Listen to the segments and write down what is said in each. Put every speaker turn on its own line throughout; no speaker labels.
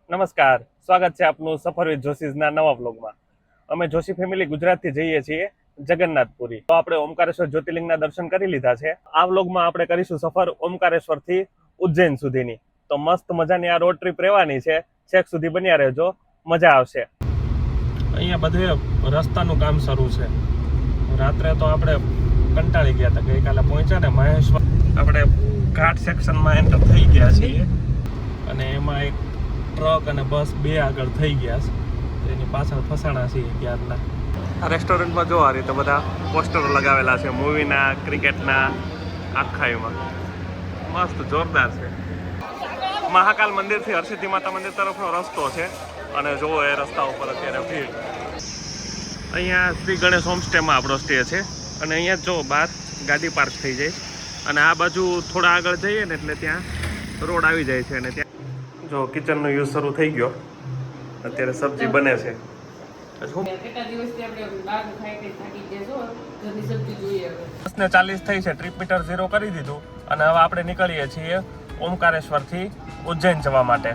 નમસ્કાર, સ્વાગત છે આપનું સફર વિથ જોશીઝના નવા બ્લોગમાં. અમે જોશી ફેમિલી ગુજરાતથી જઈએ છીએ જગન્નાથપુરી. તો આપણે ઓમકારેશ્વર જ્યોતિર્લિંગના દર્શન કરી લીધા છે. આ બ્લોગમાં આપણે કરીશું સફર ઓમકારેશ્વરથી ઉજ્જૈન સુધીની. તો મસ્ત મજાની આ રોડ ટ્રીપ રહેવાની છે. છેક સુધી બન્યા રહેજો, મજા આવશે. અહીંયા બધે રસ્તાનું કામ શરૂ છે. રાત્રે તો આપણે કંટાળી ગયા હતા. ગઈકાલે પહોંચ્યા ને મહેશ્વર, આપણે ઘાટ સેક્શનમાં એન્ટર થઈ ગયા છીએ અને એમાં એક ટ્રક અને બસ બે આગળ થઈ ગયા છે. એની પાછળ ફસાણા છે ક્યારના. આ રેસ્ટોરન્ટમાં જો આ રીતે બધા પોસ્ટરો લગાવેલા છે મૂવીના, ક્રિકેટના, આખા એમાં મસ્ત જોરદાર છે. મહાકાલ મંદિરથી હરસિદ્ધિ માતા મંદિર તરફનો રસ્તો છે અને જુઓ એ રસ્તા ઉપર અત્યારે ભીડ. અહીંયા શ્રી ગણેશ હોમસ્ટેમાં આપણો સ્ટે છે અને અહીંયા જો બહાર ગાડી પાર્ક થઈ જાય અને આ બાજુ થોડા આગળ જઈએ ને એટલે ત્યાં રોડ આવી જાય છે અને ત્યાં જો કિચનનો યુઝ શરૂ થઈ ગયો. અત્યારે સબ્જી બને છે. 10:40 થઈ છે. ટ્રીપ મીટર 0 કરી દીધું અને હવે આપણે નીકળીએ છીએ ઓમકારેશ્વરથી ઉજ્જૈન જવા માટે.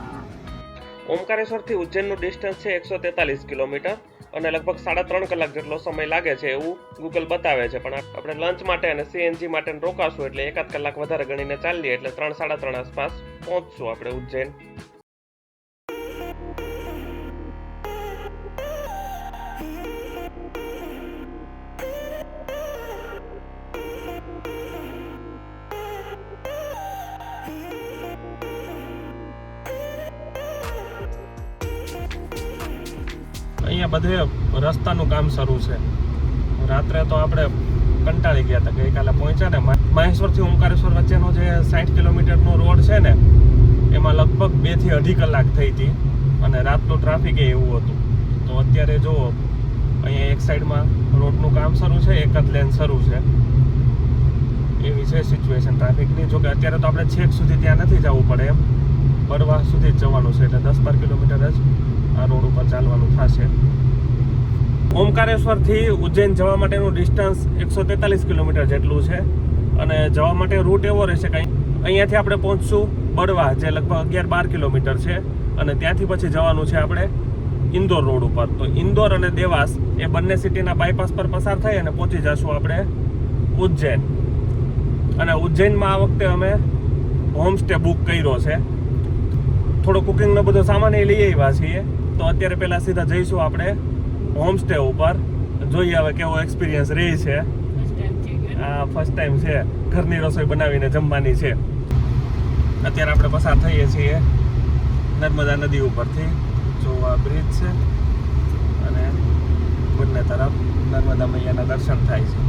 ઓમકારેશ્વરથી ઉજ્જૈનનું ડિસ્ટન્સ છે 143 કિલોમીટર અને લગભગ 3.5 કલાક જેટલો સમય લાગે છે એવું ગૂગલ બતાવે છે. પણ આપણે લંચ માટે અને સીએનજી માટે રોકાશું એટલે 1 કલાક વધારે ગણીને ચાલીએ એટલે 3-3.5 આસપાસ પહોંચશું આપણે ઉજ્જૈન. અહીંયા બધે રસ્તાનું કામ શરૂ છે. રાત્રે તો આપણે કંટાળી ગયા હતા. ગઈકાલે પહોંચ્યા ને મહેશ્વરથી ઓમકારેશ્વર વચ્ચેનો જે 60 કિલોમીટરનો રોડ છે ને એમાં લગભગ 2 થી 2.5 કલાક થઈ હતી અને રાતનું ટ્રાફિક એવું હતું. તો અત્યારે જુઓ અહીંયા એક સાઈડમાં રોડનું કામ શરૂ છે, એક જ લેન શરૂ છે. એવી છે સિચ્યુએશન ટ્રાફિકની. જોકે અત્યારે તો આપણે છેક સુધી ત્યાં નથી જવું પડે, એમ બળવા સુધી જ જવાનું છે એટલે 10-12 કિલોમીટર જ આ રોડ ઉપર ચાલવાનું થશે. ઓમકારેશ્વરથી ઉજ્જૈન જવા માટેનું ડિસ્ટન્સ 143 કિલોમીટર જેટલું છે અને જવા માટે રૂટ એવો રહેશે કે અહીંયાથી આપણે પહોંચશું બળવા, જે લગભગ 11-12 કિલોમીટર છે અને ત્યાંથી પછી જવાનું છે આપણે ઇન્દોર રોડ ઉપર. તો ઇન્દોર અને દેવાસ એ બંને સિટીના બાયપાસ પર પસાર થઈ અને પહોંચી જશું આપણે ઉજ્જૈન. અને ઉજ્જૈનમાં આ વખતે અમે હોમસ્ટે બુક કર્યો છે. થોડો કુકિંગનો બધો સામાન એ લઈ આવ્યા છીએ. તો અત્યારે પહેલા સીધા જઈશું આપણે હોમસ્ટે ઉપર. જોઈએ હવે કેવો એક્સપિરિયન્સ રહે છે. આ ફર્સ્ટ ટાઈમ છે ઘરની રસોઈ બનાવીને જમવાની છે. અત્યારે આપણે પસાર થઈએ છીએ નર્મદા નદી ઉપરથી. જો આ બ્રિજ છે અને બંને તરફ નર્મદા મૈયાના દર્શન થાય છે.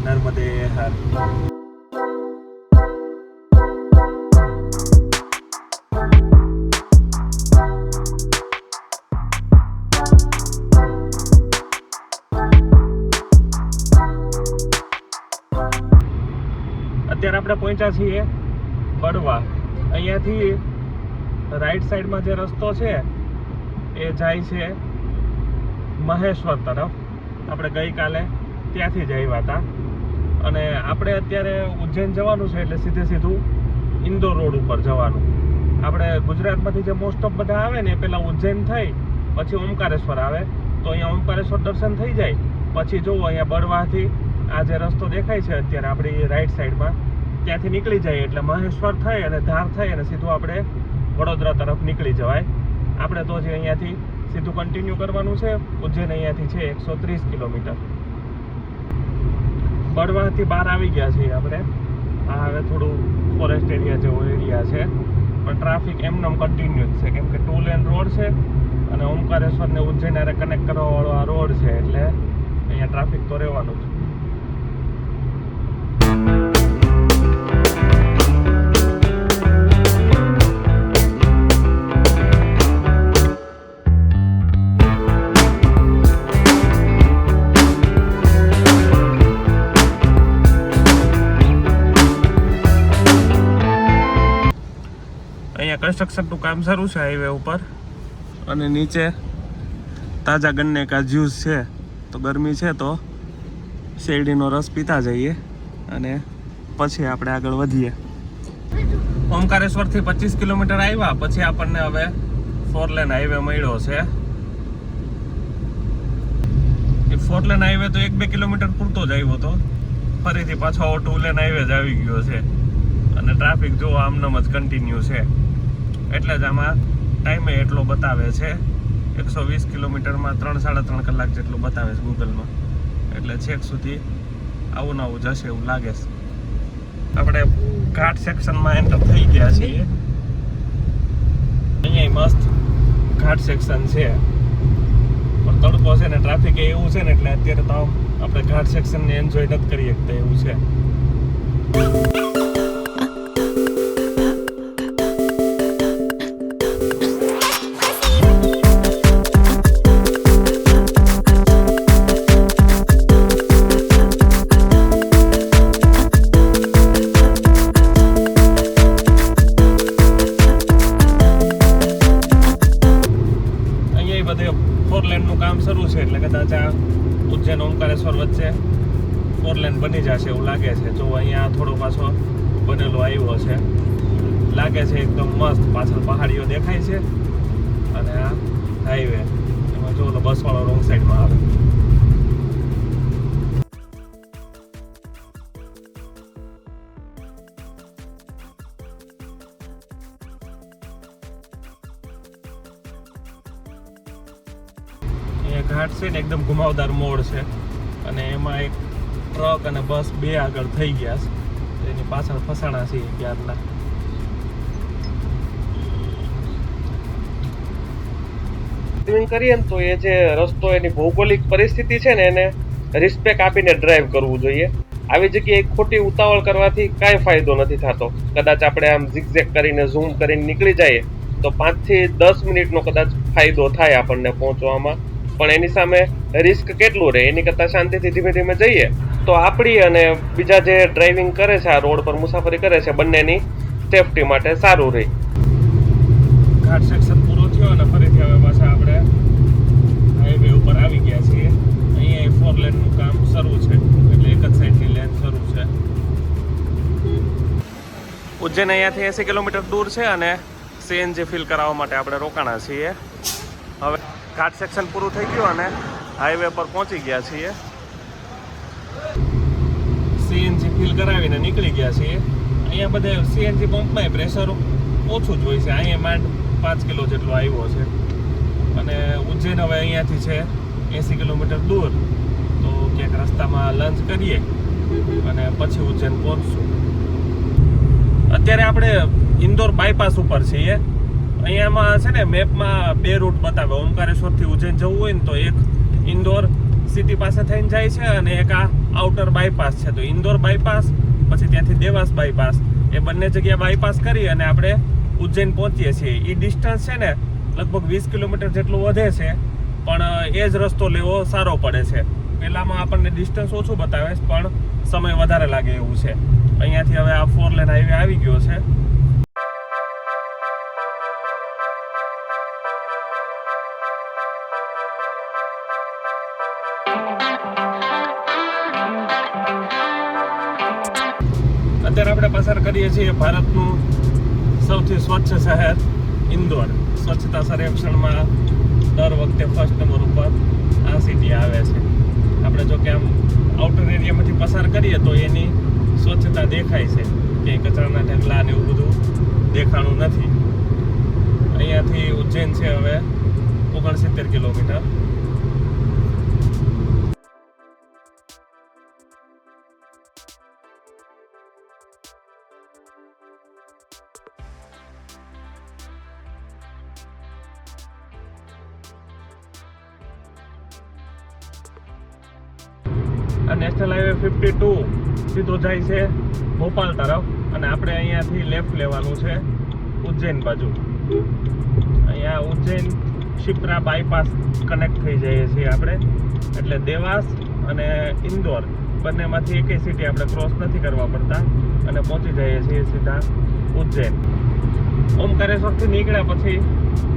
નર્મદે હર. અત્યારે આપણે પહોંચ્યા છીએ બળવા. અહીંયાથી રાઈટ સાઈડમાં જે રસ્તો છે એ જાય છે મહેશ્વર તરફ. આપણે ગઈકાલે ત્યાંથી જ આવ્યા હતા અને આપણે અત્યારે ઉજ્જૈન જવાનું છે એટલે સીધું ઇન્દોર રોડ ઉપર જવાનું. આપણે ગુજરાતમાંથી જે મોસ્ટ ઓફ બધા આવે ને એ પહેલાં ઉજ્જૈન થઈ પછી ઓમકારેશ્વર આવે. તો અહીંયા ઓમકારેશ્વર દર્શન થઈ જાય પછી જુઓ અહીંયા બળવાથી આ જે રસ્તો દેખાય છે અત્યારે આપણી રાઈટ સાઈડમાં, ત્યાંથી નીકળી જાય એટલે મહેશ્વર થઈ અને ધાર થઈ અને સીધું આપણે વડોદરા તરફ નીકળી જવાય. આપણે તો જે અહીંયાથી સીધું કન્ટિન્યુ કરવાનું છે. ઉજ્જૈન અહીંયાથી છે 130 કિલોમીટર. બળવાથી બહાર આવી ગયા છીએ આપણે. આ હવે થોડું ફોરેસ્ટ એરિયા જેવો એરિયા છે પણ ટ્રાફિક એમનેમ કન્ટિન્યુ જ છે કેમ કે 2 લેન રોડ છે અને ઓમકારેશ્વરને ઉજ્જૈન હારે કનેક્ટ કરવાવાળો આ રોડ છે એટલે અહીંયા ટ્રાફિક તો રહેવાનું જ. અહીંયા કન્સ્ટ્રક્શનનું કામ શરૂ છે હાઈવે ઉપર અને નીચે તાજા ગન્ને કા જ્યુસ છે. તો ગરમી છે તો શેરડીનો રસ પીતા જઈએ અને પછી આપણે આગળ વધીએ. ઓમકારેશ્વર થી 25 કિલોમીટર આવ્યા પછી આપણને હવે 4 લેન હાઈવે મળ્યો છે. એ 4 લેન હાઈવે તો 1-2 કિલોમીટર પૂરતો જ આવ્યો હતો, ફરીથી પાછો 2 લેન હાઈવે જ આવી ગયો છે અને ટ્રાફિક જો આમનામ જ કન્ટિન્યુ છે. એટલે જ આમાં ટાઈમે એટલો બતાવે છે, 120 કિલોમીટરમાં 3-3.5 કલાક જેટલું બતાવે છે ગૂગલમાં. એટલે છેક સુધી આવું ને આવું જશે એવું લાગે છે. આપણે ઘાટ સેક્શનમાં એન્ટર થઈ ગયા છીએ. અહીંયા મસ્ત ઘાટ સેક્શન છે, પણ તડકો છે ને ટ્રાફિક એવું છે ને એટલે અત્યારે તો આપણે ઘાટ સેક્શનને એન્જોય નથી કરી શકતા એવું છે. એટલે કદાચ આ ઉજ્જૈન ઓમકારેશ્વર વચ્ચે 4 લેન બની જશે એવું લાગે છે. જો અહીંયા થોડો પાછો બનેલો આવ્યો છે, લાગે છે એકદમ મસ્ત. પાછળ પહાડીઓ દેખાય છે અને આ હાઈવે એમાં જો બસ વાળો રોંગ સાઈડમાં આવે. ઘાટ છે ને એકદમ ઘુમાવદાર મોડ છે અને એમાં એક ટ્રક અને બસ બે આગળ થઈ ગયા છે, એની પાછળ ફસાણા છે ક્યારના. ડ્રાઇવિંગ કરીએ ને તો એ જે રસ્તો એની ભૌગોલિક પરિસ્થિતિ છે ને એને રિસ્પેક્ટ આપીને ડ્રાઈવ કરવું જોઈએ. આવી જગ્યાએ ખોટી ઉતાવળ કરવાથી કાંઈ ફાયદો નથી થતો. કદાચ આપણે આમ ઝિગઝેગ કરીને ઝૂમ કરીને નીકળી જઈએ તો 5 થી 10 મિનિટનો કદાચ ફાયદો થાય આપણને પહોંચવામાં, પણ એની સામે રિસ્ક કેટલું રહે. એની કરતાં શાંતિથી ધીમે ધીમે જઈએ તો આપણી અને બીજા જે ડ્રાઇવિંગ કરે છે, આ રોડ પર મુસાફરી કરે છે, બંનેની સેફટી માટે સારું રહે. ઘાટ સેક્શન પૂરો થયો અને ફરીથી હવે પાછા આપણે હાઈવે ઉપર આવી ગયા છીએ. અહીંયા 4 લેનનું કામ શરૂ છે, એટલે એક જ સાઈડની લેન શરૂ છે. ઉજ્જૈન અહીંયાથી 80 કિલોમીટર દૂર છે અને સીએનજી ફિલ કરાવવા માટે આપણે રોકાણા છીએ. હવે ઘાટ સેક્શન પૂરું થઈ ગયું અને હાઈવે પર પહોંચી ગયા છીએ. સીએનજી ફિલ કરાવીને નીકળી ગયા છીએ. અહીંયા બધે સીએનજી પંપમાં પ્રેશર ઓછું જ હોય છે. અહીંયા માંડ 5 કિલો જેટલો આવ્યો છે અને ઉજ્જૈન હવે અહીંયાથી છે 80 કિલોમીટર દૂર. તો ક્યાંક રસ્તામાં લંચ કરીએ અને પછી ઉજ્જૈન પહોંચશું. અત્યારે આપણે ઇન્દોર બાયપાસ ઉપર છીએ. અહીંયામાં છે ને મેપમાં 2 રૂટ બતાવે. ઓમકારેશ્વરથી ઉજ્જૈન જવું હોય ને તો એક ઇન્દોર સિટી પાસે થઈને જાય છે અને એક આ આઉટર બાયપાસ છે. તો ઇન્દોર બાયપાસ પછી ત્યાંથી દેવાસ બાયપાસ, એ બંને જગ્યા બાયપાસ કરી અને આપણે ઉજ્જૈન પહોંચીએ છીએ. એ ડિસ્ટન્સ છે ને લગભગ 20 કિલોમીટર જેટલું વધે છે, પણ એ જ રસ્તો લેવો સારો પડે છે. પહેલામાં આપણને ડિસ્ટન્સ ઓછું બતાવે છે પણ સમય વધારે લાગે એવું છે. અહીંયાથી હવે આ 4 લેન હાઈવે આવી ગયો છે. અત્યારે આપણે પસાર કરીએ છીએ ભારતનું સૌથી સ્વચ્છ શહેર ઇન્દોર. સ્વચ્છતા સર્વેક્ષણમાં દર વખતે ફર્સ્ટ નંબર ઉપર આ સિટી આવે છે. આપણે જો કે આમ આઉટર એરિયામાંથી પસાર કરીએ તો એની સ્વચ્છતા દેખાય છે, કે કચરાના ઢગલા ને એવું બધું દેખાણું નથી. અહીંયાથી ઉજ્જૈન છે હવે 69 કિલોમીટર. આ નેશનલ હાઈવે 52 સીધો જાય છે ભોપાલ તરફ અને આપણે અહીંયાથી લેફ્ટ લેવાનું છે ઉજ્જૈન બાજુ. અહીંયા ઉજ્જૈન શિપ્રા બાયપાસ કનેક્ટ થઈ જઈએ છીએ આપણે, એટલે દેવાસ અને ઇન્દોર બંનેમાંથી એકેય સિટી આપણે ક્રોસ નથી કરવા પડતા અને પહોંચી જઈએ છીએ સીધા ઉજ્જૈન. ઓમકારેશ્વરથી નીકળ્યા પછી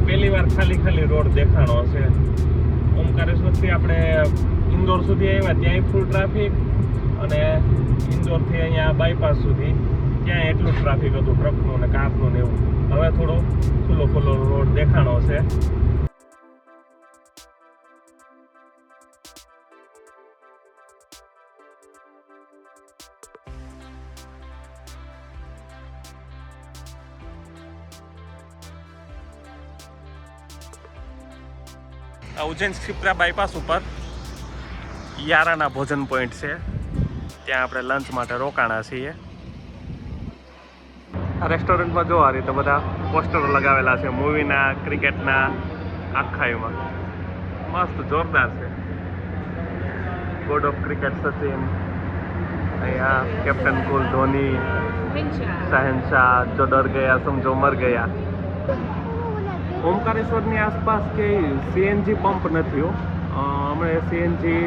પહેલી વાર ખાલી રોડ દેખાણો છે. ઓમકારેશ્વરથી આપણે ઇન્દોર સુધી આવ્યા, ત્યાંય ફૂલ ટ્રાફિક અને ઇન્દોરથી અહીંયા બાયપાસ સુધી ત્યાં એટલું ટ્રાફિક હતું ટ્રકનું ને કારનું ને એવું. હવે થોડો ખુલ્લો રોડ દેખાણો છે. આ ઉજ્જૈન શિપ્રા બાયપાસ ઉપર યારાના ભોજન પોઈન્ટ છે, ત્યાં આપણે લંચ માટે રોકાણા છીએ. આ રેસ્ટોરન્ટમાં જો આ રીતે બધા પોસ્ટરો લગાવેલા છે મૂવીના, ક્રિકેટના, આખા એમાં મસ્ત જોરદાર છે. ગોડ ઓફ ક્રિકેટ સચિન, અહીંયા કેપ્ટન કુલ ધોની, શહેનશાહ, જો ડર ગયા સમજો મર ગયા. ઓમકારેશ્વરની આસપાસ કે સીએનજી પંપ નથી. અમે સીએનજી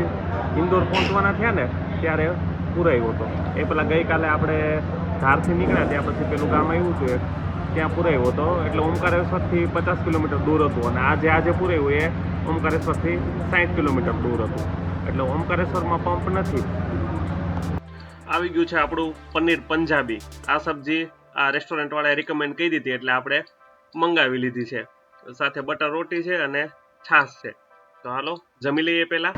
ઇન્દોર પહોંચવાના થયા ને ત્યારે પુરાયો હતો. એ પેલા ગઈકાલે આપણે ધારથી નીકળ્યા ત્યાં પછી પેલું ગામ આવ્યું છે ત્યાં પુરાયો હતો. એટલે ઓમકારેશ્વરથી 50 કિલોમીટર દૂર હતું અને આજે પુરાયું એ ઓમકારેશ્વરથી 60 કિલોમીટર દૂર હતું. એટલે ઓમકારેશ્વરમાં પંપ નથી. આવી ગયું છે આપણું પનીર પંજાબી. આ સબ્જી આ રેસ્ટોરન્ટવાળાએ રિકમેન્ડ કરી દીધી એટલે આપણે મંગાવી લીધી છે. સાથે બટર રોટી છે અને છાશ છે. તો હાલો જમી લઈએ પહેલા.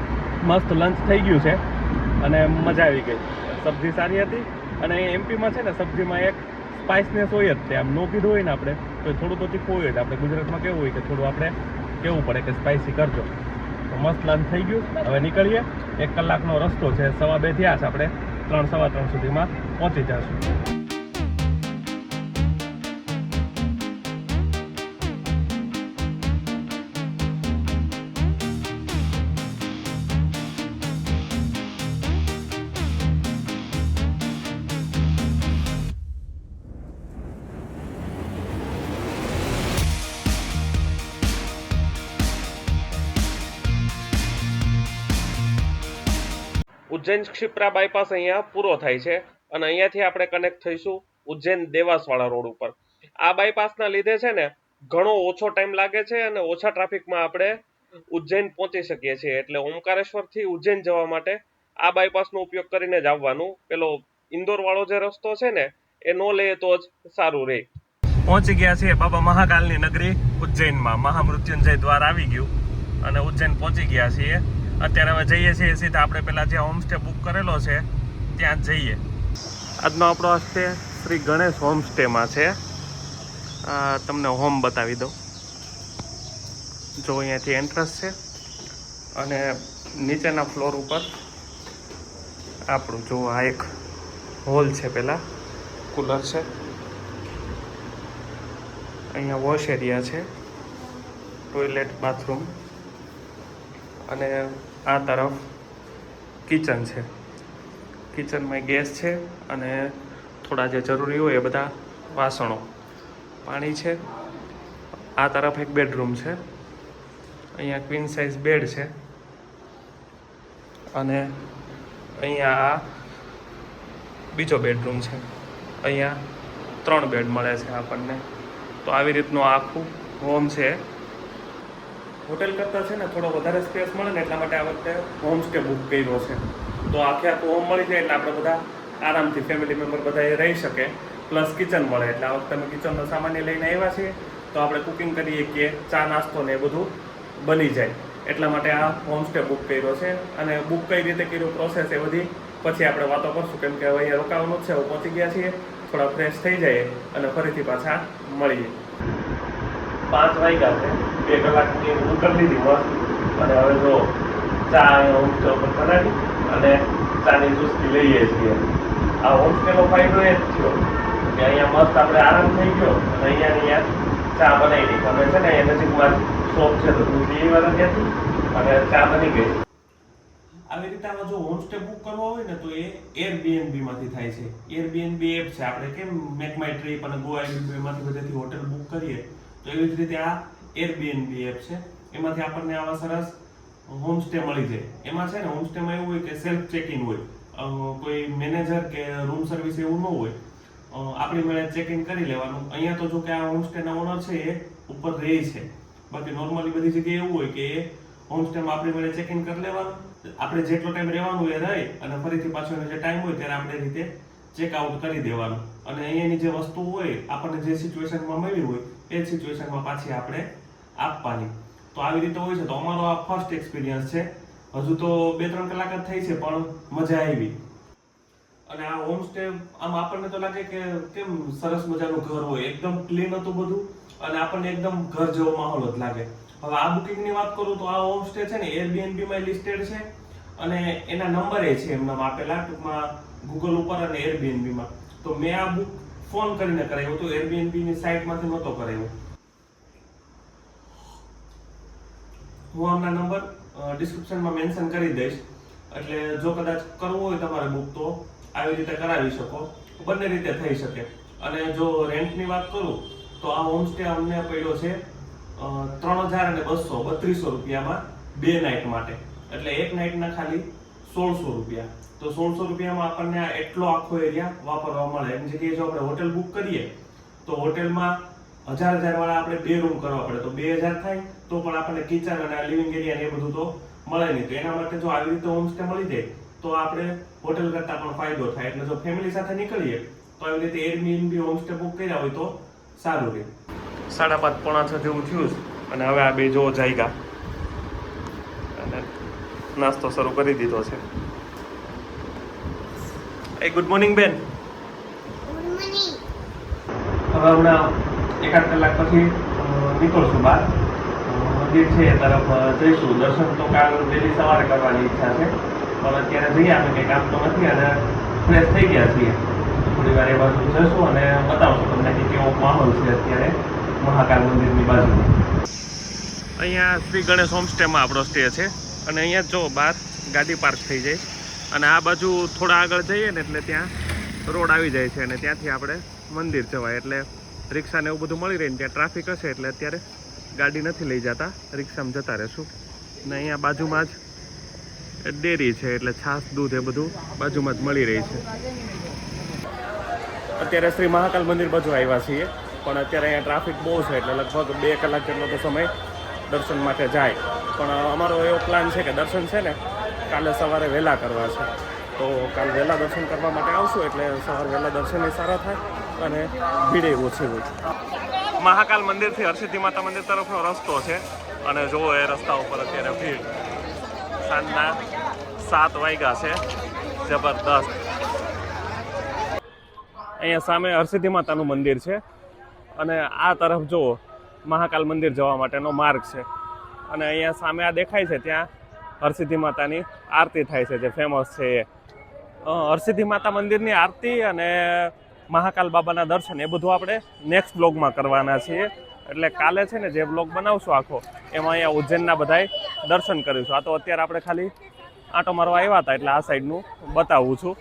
મસ્ત લંચ થઈ ગયું છે અને મજા આવી ગઈ. સબ્જી સારી હતી અને એમપીમાં છે ને સબ્જીમાં એક સ્પાઇસનેસ હોય જ. આમ નો કીધું હોય ને આપણે તો થોડું તો તીખું હોય જ. આપણે ગુજરાતમાં કેવું હોય કે થોડું આપણે કેવું પડે કે સ્પાઇસી કરજો. તો મસ્ત લંચ થઈ ગયું. હવે નીકળીએ. 1 કલાકનો રસ્તો છે. 2:15 થયા છે. આપણે 3, 3:15 સુધીમાં પહોંચી જશું. ઉજ્જૈન ક્ષિપ્રા બાયપાસ અહીંયા પૂરો થાય છે અને અહીંયાથી આપણે કનેક્ટ થઈશું ઉજ્જૈન દેવાસવાળા રોડ ઉપર. આ બાયપાસના લીધે છે ને ઘણો ઓછો ટાઈમ લાગે છે અને ઓછા ટ્રાફિકમાં આપણે ઉજ્જૈન પહોંચી શકીએ છીએ. એટલે ઓમકારેશ્વરથી ઉજ્જૈન જવા માટે આ બાયપાસનો ઉપયોગ કરીને જ આવવાનું. પેલો ઇન્દોર વાળો જે રસ્તો છે ને એ નો લઈએ તો જ સારું રહે. પહોંચી ગયા છીએ બાબા મહાકાલની નગરી ઉજ્જૈનમાં. મહામૃત્યુંજય દ્વાર આવી ગયું અને ઉજ્જૈન પહોંચી ગયા છીએ. અત્યારે હવે જઈએ છીએ સીધા આપણે પેલા જે હોમસ્ટે બુક કરેલો છે ત્યાં જઈએ. આજનો આપણો હસ્તે શ્રી ગણેશ હોમસ્ટેમાં છે. તમને હોમ બતાવી દઉં. જો અહીંયાથી એન્ટ્રન્સ છે અને નીચેના ફ્લોર ઉપર આપણું જો આ એક હોલ છે. પેલા કુલર છે, અહીંયા વોશ એરિયા છે, ટોયલેટ, બાથરૂમ અને આ તરફ કિચન છે. કિચનમાં ગેસ છે અને થોડા જે જરૂરી હોય એ બધા વાસણો, પાણી છે. આ તરફ એક બેડરૂમ છે. અહીંયા ક્વીન સાઇઝ બેડ છે અને અહીંયા આ બીજો બેડરૂમ છે. અહીંયા 3 બેડ મળે છે આપણને. તો આવી રીતનું આખું હોમ છે. હોટેલ કરતાં છે ને થોડો વધારે સ્પેસ મળે ને એટલા માટે આ વખતે હોમસ્ટે બુક કર્યો છે. તો આખે આખું હોમ મળી જાય એટલે આપણે બધા આરામથી ફેમિલી મેમ્બર બધા રહી શકે. પ્લસ કિચન મળે એટલે આ વખતે અમે કિચનનો સામાન્ય લઈને આવ્યા છીએ. તો આપણે કુકિંગ કરીએ કે ચા નાસ્તો ને એ બધું બની જાય એટલા માટે આ હોમસ્ટે બુક કર્યો છે. અને બુક કઈ રીતે કર્યું પ્રોસેસ એ બધી પછી આપણે વાતો કરશું. કેમ કે હવે અહીંયા રોકાવાનું જ છે. હવે પહોંચી ગયા છીએ. થોડા ફ્રેશ થઈ જાય અને ફરીથી પાછા મળીએ. 5 વાગ્યા છે. 2 કલાકની ઊંઘ કરી લીધી મસ્ત. અને હવે જો ચા હોમસ્ટે ઉપર બનાવી અને ચાની ચુસ્કી લઈએ છીએ. આ હોમસ્ટેનો ફાયદો એ જ થયો કે અહીંયા મસ્ત આપણે આરામ થઈ ગયો અને અહીંયા ચા બનાવી. અમે છે ને એ નજીકમાં શોપ છે તો દૂધ લઈ આવ્યા ત્યાંથી અને ચા બની ગઈ. આવી રીતે આમાં જો હોમસ્ટે બુક કરવો હોય ને તો એ એરબીએનબી માંથી થાય છે. એરબીએનબી એપ છે. આપણે કેમ મેક માય ટ્રીપ અને ગો આઈબીબી માંથી બધેથી હોટેલ બુક કરીએ તો એવી જ રીતે આ એરબીએનબી એપ છે. એમાંથી આપણને આવા સરસ હોમસ્ટે મળી જાય. એમાં છે ને હોમસ્ટેમાં એવું હોય કે સેલ્ફ ચેક ઇન હોય. કોઈ મેનેજર કે રૂમ સર્વિસ એવું ન હોય. આપણી મેળે ચેક ઇન કરી લેવાનું. અહીંયા તો જો કે આ હોમસ્ટેના ઓનર છે એ ઉપર રહે છે. બાકી નોર્મલી બધી જગ્યાએ એવું હોય કે એ હોમસ્ટેમાં આપણી મેળે ચેક ઇન કરી લેવાનું. આપણે જેટલો ટાઈમ રહેવાનું એ રહે અને ફરીથી પાછો એનો જે ટાઈમ હોય ત્યારે આપણે રીતે ચેકઆઉટ કરી દેવાનું. અને અહીંયાની જે વસ્તુ હોય આપણને જે સિચ્યુએશનમાં મળી હોય એ સિચ્યુએશનમાં પાછી આપણે આપવાની. તો આવી રીતે હોય છે. તો અમારો આ ફર્સ્ટ એક્સપિરિયન્સ છે. હજુ તો 2-3 કલાક જ થઈ છે પણ મજા આવી. અને આ હોમસ્ટે આમ આપણને તો લાગે કે કેમ સરસ મજાનું ઘર હોય, એકદમ ક્લીન હતું બધું અને આપણને એકદમ ઘર જેવો માહોલ જ લાગે. હવે આ બુકિંગની વાત કરું તો આ હોમસ્ટે છે ને એરબીએનબી માં લિસ્ટેડ છે અને એના નંબર છે એમના આપેલા ટૂંકમાં ગૂગલ ઉપર અને એરબીએનબી માં. તો મેં આ બુક ફોન કરીને કરાવ્યો હતો, એરબીએનબી ની સાઇટમાંથી નહોતો કરાવ્યો. હું આમના નંબર ડિસ્ક્રિપ્શનમાં મેન્શન કરી દઈશ, એટલે જો કદાચ કરવું હોય તમારે બુક તો આવી રીતે કરાવી શકો. બંને રીતે થઈ શકે. અને જો રેન્ટની વાત કરું તો આ હોમસ્ટે અમને પડ્યો છે 3,200 3200 રૂપિયામાં 2 નાઇટ માટે. એટલે એક નાઇટના ખાલી 1600 રૂપિયા. તો 1600 રૂપિયામાં આપણને એટલો આખો એરિયા વાપરવા મળે. એની જગ્યાએ જો આપણે હોટેલ બુક કરીએ તો હોટેલમાં 1000 વાળા આપણે 2 રૂમ કરવા પડે, તો 2000 થાય તો પણ આપણને કિચન અને લિવિંગ એરિયા ને એ બધું તો મળે નહીં. તો એના માટે જો આવી રીતે હોમસ્ટે મળી જાય તો આપણે હોટેલ કરતા પણ ફાયદો થાય. એટલે જો ફેમિલી સાથે નીકળીએ તો આવી રીતે એરબીએનબી હોમસ્ટે બુક કર્યા હોય તો સારું રહે. 5:30-6 જેવું થયું અને હવે આ બે જો જાયગા અને નાસ્તો શરૂ કરી દીધો છે. ગુડ મોર્નિંગ બેન. હવે હમણાં 1-8 કલાક પછી નીકળશું બહાર. મંદિર છે એ તરફ જઈશું. દર્શન તો કાલ વહેલી સવારે કરવાની ઈચ્છા છે પણ અત્યારે જઈએ, આપણે કંઈ કામ તો નથી અને ફ્રેશ થઈ ગયા છીએ. થોડી વાર એ બાજુ જઈશું અને બતાવશું તમને કે કેવો માહોલ છે અત્યારે મહાકાલ મંદિરની બાજુમાં. અહીંયા શ્રી ગણેશ હોમસ્ટેમાં આપણો સ્ટે છે અને અહીંયા જો બહાર ગાડી પાર્ક થઈ જાય અને આ બાજુ થોડા આગળ જઈએ ને એટલે ત્યાં રોડ આવી જાય છે અને ત્યાંથી આપણે મંદિર જવાય. એટલે રિક્ષાને એવું બધું મળી રહે ને ત્યાં ટ્રાફિક હશે એટલે અત્યારે ગાડી નથી લઈ જતા, રિક્ષામાં જતા રહેશું. ને અહીંયા બાજુમાં જ ડેરી છે એટલે છાશ દૂધ એ બધું બાજુમાં જ મળી રહી છે. અત્યારે શ્રી મહાકાલ મંદિર બાજુ આવ્યા છીએ પણ અત્યારે અહીંયા ટ્રાફિક બહુ છે એટલે લગભગ 2 કલાક જેટલો તો સમય દર્શન માટે જાય. પણ અમારો એવો પ્લાન છે કે દર્શન છે ને કાલે સવારે વહેલા કરવા છે. તો કાલે વહેલા દર્શન કરવા માટે આવશું એટલે સવારે વહેલા દર્શન સારા થાય અને ભીડે ઓછી હોય. મહાકાલ મંદિરથી હરસિદ્ધિ માતા મંદિર તરફનો રસ્તો છે અને જુઓ એ રસ્તા ઉપર અત્યારે ભીડ. સાંજના 7 વાગ્યા છે, જબરદસ્ત. અહીંયા સામે હરસિદ્ધિ માતાનું મંદિર છે અને આ તરફ જુઓ મહાકાલ મંદિર જવા માટેનો માર્ગ છે અને અહીંયા સામે આ દેખાય છે ત્યાં હરસિદ્ધિ માતાની આરતી થાય છે જે ફેમસ છે એ. હરસિદ્ધિ માતા મંદિરની આરતી અને મહાકાલ બાબાના દર્શન એ બધું આપણે નેક્સ્ટ બ્લોગમાં કરવાના છીએ. એટલે કાલે છે ને જે બ્લોગ બનાવશું આખો એમાં અહીંયા ઉજ્જૈનના બધાય દર્શન કરીશું. આ તો અત્યારે આપણે ખાલી આંટો મારવા આવ્યા હતા એટલે આ સાઈડનું બતાવું છું.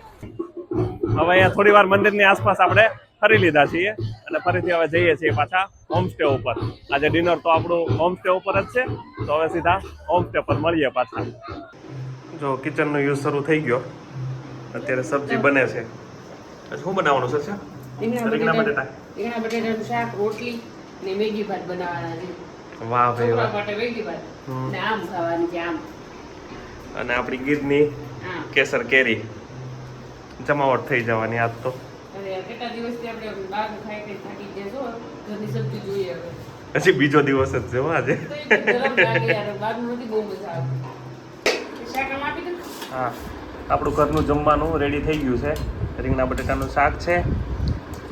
હવે અહીંયા થોડી વાર મંદિરની આસપાસ આપણે ફરી લીધા છીએ અને ફરીથી હવે જઈએ છીએ પાછા હોમસ્ટે ઉપર. આજે ડિનર તો આપણું હોમસ્ટે ઉપર જ છે તો હવે સીધા હોમસ્ટે પર મળીએ પાછા. જો કિચનનો યુઝ શરૂ થઈ ગયો. અત્યારે સબ્જી બને છે. શું બનાવવાનું છે? રીંગણા બટેટાનું
શાક, રોટલી ને મેગી ભાત બનાવવાના છે.
વાહ ભાઈ વાહ.
માટે મેગી ભાત ને આમ ખાવાની છે આમ.
અને આપણી ગીરની કેસર કેરી જમાવટ થઈ જવાની આજ તો.
કેટલા દિવસથી આપણે બહાર ખાઈ ખાઈ થાકી ગયા છો, ઘરની સબ્જી જોઈએ હવે.
પછી બીજો દિવસ જ છે આજે.
ગરમ લાગે યાર, બહારનું નથી બહુ મજા આવે. શાક આમ આપી દો.
હા, આપણું ઘરનું જમવાનું રેડી થઈ ગયું છે. રીંગણા બટેટાનું શાક છે,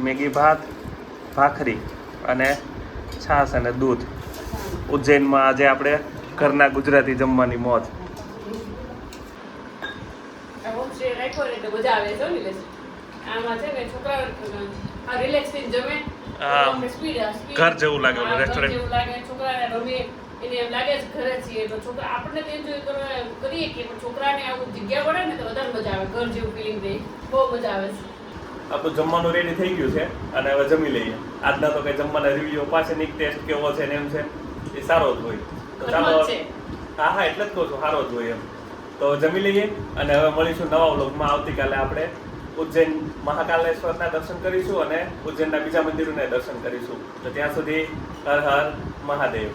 મેગી ભાત, ભાખરી અને છાશ અને દૂધ. ઉજ્જૈનમાં આજે આપણે ઘરના ગુજરાતી જમવાની મોજ.
આમાં છે ને છોકરા રિલેક્સ થઈને જમે,
ઘર જેવું લાગે રેસ્ટોરન્ટ
જેવું લાગે. છોકરાને રમે એને એમ લાગે છે ઘરે છીએ તો છોકરા આપણને તો એન્જોય કરીએ કે પણ છોકરાને આવું જગ્યા પડે ને તો વધારે મજા આવે. ઘર જેવું ફિલિંગ રહે, બહુ મજા આવે છે.
આપણું જમવાનું રેડી થઈ ગયું છે અને હવે જમી લઈએ. આજના તો કઈ જમવાના રિવ્યુ પાછળની ટેસ્ટ કેવો છે ને એમ છે એ સારો જ હોય. તો ચાલો, હા એટલે જ કહું છું સારો જ હોય એમ. તો જમી લઈએ અને હવે મળીશું નવા વ્લોગમાં. આવતીકાલે આપણે ઉજ્જૈન મહાકાલેશ્વરના દર્શન કરીશું અને ઉજ્જૈનના બીજા મંદિરોના દર્શન કરીશું. તો ત્યાં સુધી હર હર મહાદેવ.